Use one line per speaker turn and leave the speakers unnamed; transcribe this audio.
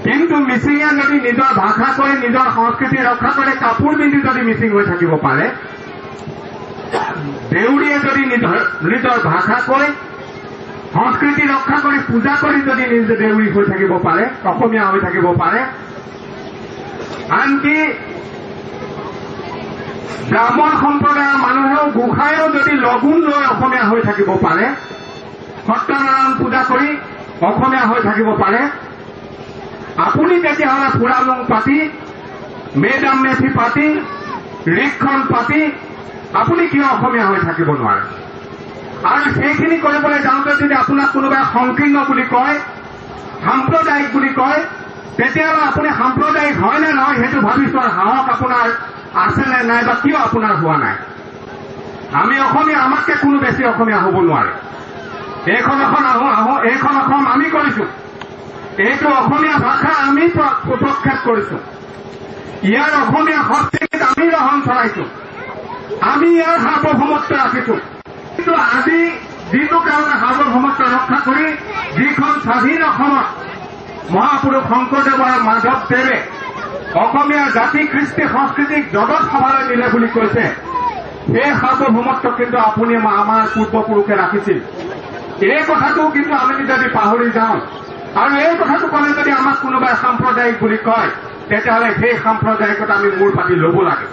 কিন্তু মিচিঙে যদি নিজৰ ভাষা কৈ নিজৰ সংস্কৃতি ৰক্ষা কৰে কাপোৰ পিন্ধি যদি মিচিং হৈ থাকিব পাৰে, দেউৰীয়ে যদি নিজৰ ভাষা কৈ সংস্কৃতি ৰক্ষা কৰি পূজা কৰি যদি নিজে দেউৰী হৈ থাকিব পাৰে, অসমীয়া হৈ থাকিব পাৰে, আনকি ব্ৰাহ্মণ সম্প্ৰদায়ৰ মানুহেও গোসাঁয়েও যদি লগুণ লৈ অসমীয়া হৈ থাকিব পাৰে, সত্যনাৰায়ণ পূজা কৰি অসমীয়া হৈ থাকিব পাৰে, আপুনি তেতিয়াহ'লে ফুৰালুং পাতি, মেডাম মেফি পাতি, ৰিকখন পাতি আপুনি কিয় অসমীয়া হৈ থাকিব নোৱাৰে? আৰু সেইখিনি কৰিবলৈ যাওঁতে যদি আপোনাক কোনোবাই সংকীৰ্ণ বুলি কয়, সাম্প্ৰদায়িক বুলি কয়, তেতিয়াহ'লে আপুনি সাম্প্ৰদায়িক হয় নে নহয় সেইটো ভাবি চোৱাৰ সাহস আপোনাৰ আছে নে নাই, বা কিয় আপোনাৰ হোৱা নাই? আমি অসমীয়া, আমাতকে কোনো বেছি অসমীয়া হ'ব নোৱাৰে। এইখন অসম আমি কৰিছো, এইটো অসমীয়া ভাষা আমি প্ৰক্ষেপ কৰিছো, ইয়াৰ অসমীয়া সংস্কৃতিত আমি ৰহণ চলাইছো, আমি ইয়াৰ সাৰ্বভৌমত্ব ৰাখিছো। কিন্তু আজি যিটো কাৰণে সাৰ্বভৌমত্ব ৰক্ষা কৰি যিখন স্বাধীন অসমত মহাপুৰুষ শংকৰদেৱ আৰু মাধৱদেৱে অসমীয়া জাতি কৃষ্টি সংস্কৃতিক জগত সভালৈ নিলে বুলি কৈছে, সেই সাৰ্বভৌমত্ব কিন্তু আপুনি আমাৰ পূৰ্বপুৰুষে ৰাখিছিল। এই কথাটো কিন্তু আমি যদি পাহৰি যাওঁ আৰু এই কথাটো ক'লে যদি আমাক কোনোবাই সাম্প্ৰদায়িক বুলি কয়, তেতিয়াহ'লে সেই সাম্প্ৰদায়িকতা আমি মূৰ পাতি ল'ব লাগে।